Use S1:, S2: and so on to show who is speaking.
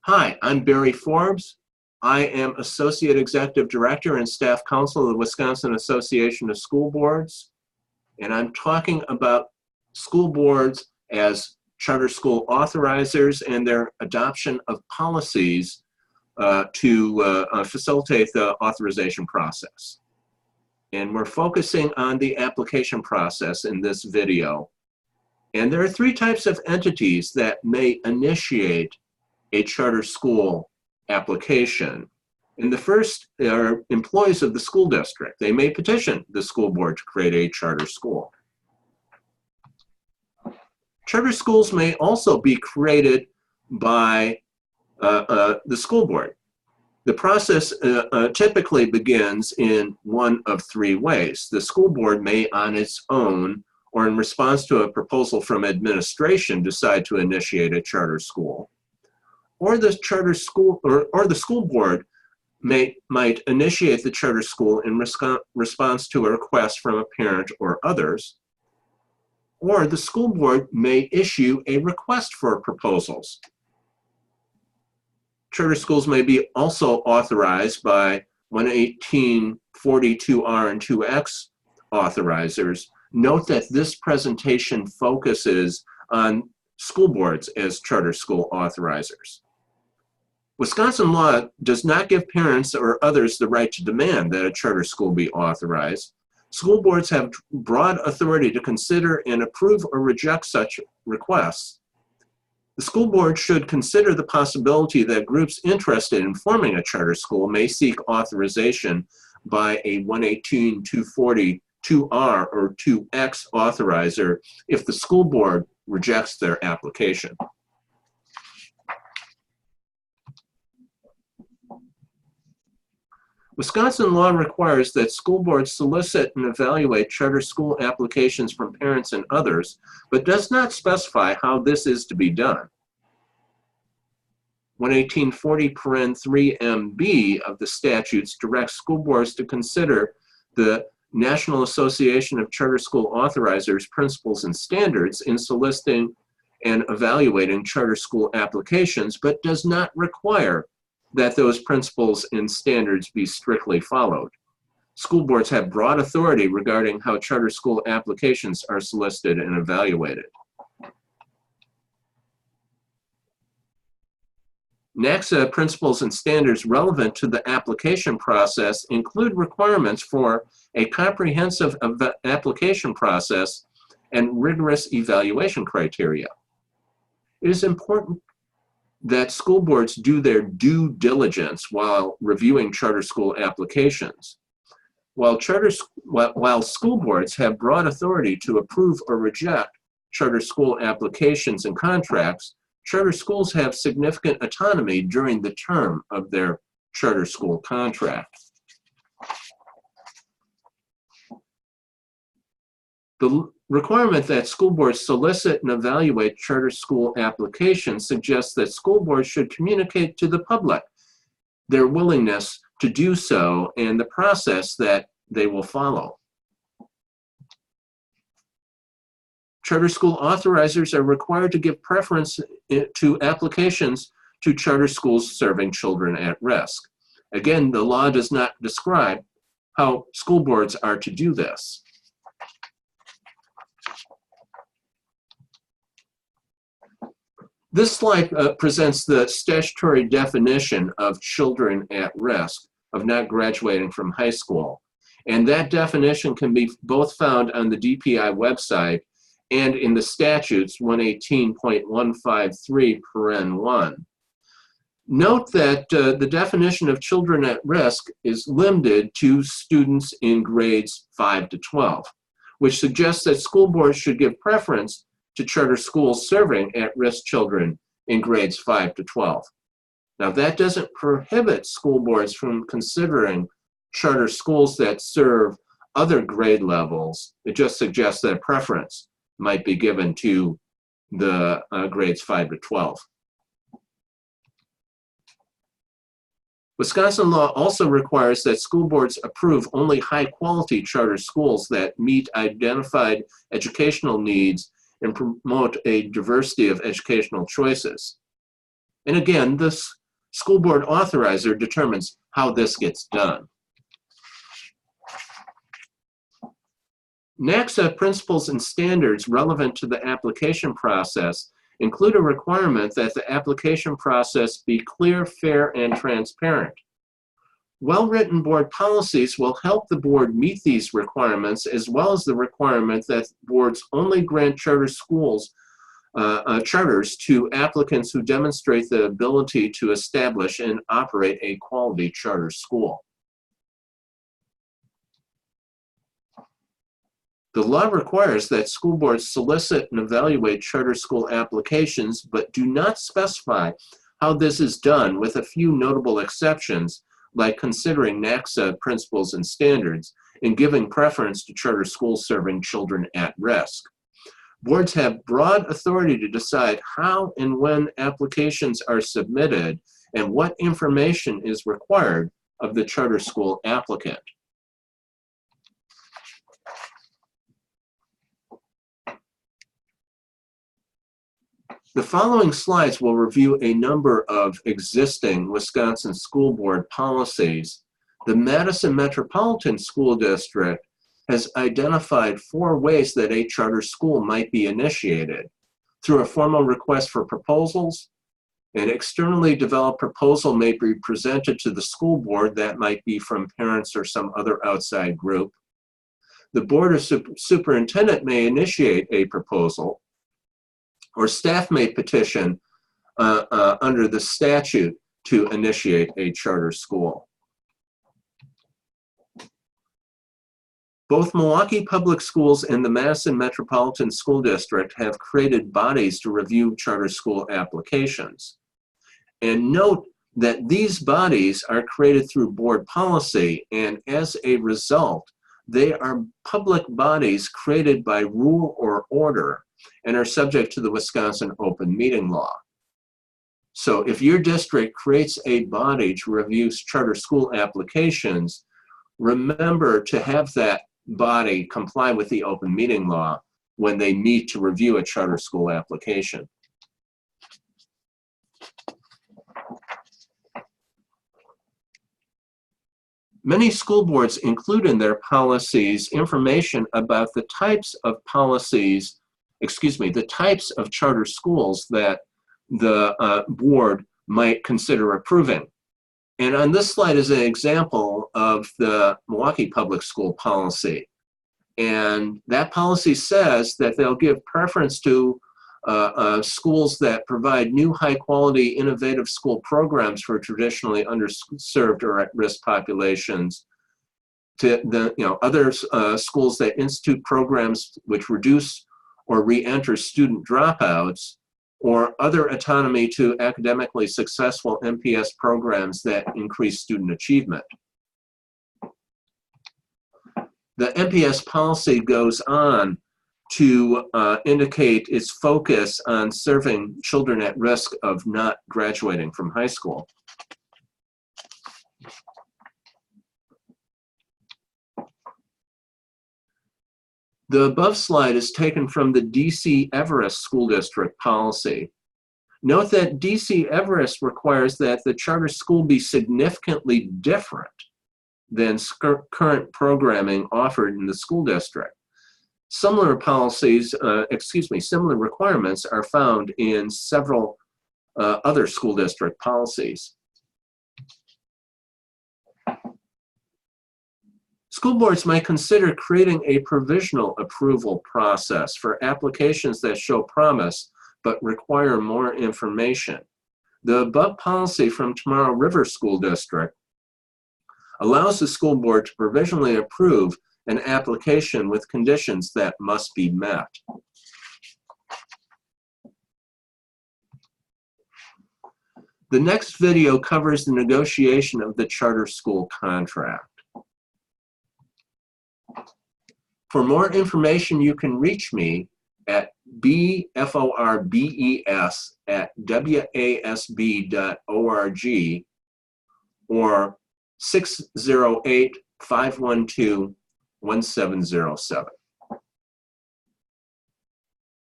S1: Hi, I'm Barry Forbes. I am Associate Executive Director and Staff Counsel of the Wisconsin Association of School Boards, and I'm talking about school boards as charter school authorizers and their adoption of policies to facilitate the authorization process. And we're focusing on the application process in this video. And there are three types of entities that may initiate a charter school application. And the first are employees of the school district. They may petition the school board to create a charter school. Charter schools may also be created by the school board. The process typically begins in one of three ways. The school board may on its own or in response to a proposal from administration decide to initiate a charter school. Or the charter school or the school board might initiate the charter school in response to a request from a parent or others. Or the school board may issue a request for proposals. Charter schools may be also authorized by 11842R and 2X authorizers. Note that this presentation focuses on school boards as charter school authorizers. Wisconsin law does not give parents or others the right to demand that a charter school be authorized. School boards have broad authority to consider and approve or reject such requests. The school board should consider the possibility that groups interested in forming a charter school may seek authorization by a 118-240-2R or 2X authorizer if the school board rejects their application. Wisconsin law requires that school boards solicit and evaluate charter school applications from parents and others, but does not specify how this is to be done. 11840(3)(MB) of the statutes directs school boards to consider the National Association of Charter School Authorizers principles and standards in soliciting and evaluating charter school applications, but does not require that those principles and standards be strictly followed. School boards have broad authority regarding how charter school applications are solicited and evaluated. NACSA principles and standards relevant to the application process include requirements for a comprehensive application process and rigorous evaluation criteria. It is important that school boards do their due diligence while reviewing charter school applications. While school boards have broad authority to approve or reject charter school applications and contracts, charter schools have significant autonomy during the term of their charter school contract. The requirement that school boards solicit and evaluate charter school applications suggests that school boards should communicate to the public their willingness to do so and the process that they will follow. Charter school authorizers are required to give preference to applications to charter schools serving children at risk. Again, the law does not describe how school boards are to do this. This slide presents the statutory definition of children at risk of not graduating from high school. And that definition can be both found on the DPI website and in the statutes 118.153(1). Note that the definition of children at risk is limited to students in grades 5 to 12, which suggests that school boards should give preference to charter schools serving at-risk children in grades 5 to 12. Now, that doesn't prohibit school boards from considering charter schools that serve other grade levels. It just suggests that a preference might be given to the grades 5 to 12. Wisconsin law also requires that school boards approve only high-quality charter schools that meet identified educational needs and promote a diversity of educational choices. And again, this school board authorizer determines how this gets done. NACSA principles and standards relevant to the application process include a requirement that the application process be clear, fair, and transparent. Well-written board policies will help the board meet these requirements, as well as the requirement that boards only grant charters to applicants who demonstrate the ability to establish and operate a quality charter school. The law requires that school boards solicit and evaluate charter school applications, but do not specify how this is done, with a few notable exceptions, like considering NACSA principles and standards and giving preference to charter schools serving children at risk. Boards have broad authority to decide how and when applications are submitted and what information is required of the charter school applicant. The following slides will review a number of existing Wisconsin school board policies. The Madison Metropolitan School District has identified 4 ways that a charter school might be initiated: through a formal request for proposals. An externally developed proposal may be presented to the school board that might be from parents or some other outside group. The board or superintendent may initiate a proposal, or staff may petition under the statute to initiate a charter school. Both Milwaukee Public Schools and the Madison Metropolitan School District have created bodies to review charter school applications. And note that these bodies are created through board policy, and as a result, they are public bodies created by rule or order and are subject to the Wisconsin open meeting law. So if your district creates a body to review charter school applications, remember to have that body comply with the open meeting law when they meet to review a charter school application. Many school boards include in their policies information about the types of policies, the types of charter schools that the board might consider approving. And on this slide is an example of the Milwaukee Public School policy. And that policy says that they'll give preference to schools that provide new high-quality, innovative school programs for traditionally underserved or at-risk populations, to the other schools that institute programs which reduce or re-enter student dropouts, or other autonomy to academically successful MPS programs that increase student achievement. The MPS policy goes on to indicate its focus on serving children at risk of not graduating from high school. The above slide is taken from the DC Everest School District policy. Note that DC Everest requires that the charter school be significantly different than current programming offered in the school district. Similar policies, similar requirements are found in several other school district policies. School boards might consider creating a provisional approval process for applications that show promise but require more information. The above policy from Tomorrow River School District allows the school board to provisionally approve an application with conditions that must be met. The next video covers the negotiation of the charter school contract. For more information, you can reach me at bforbes@wasb.org or 608-512-1707.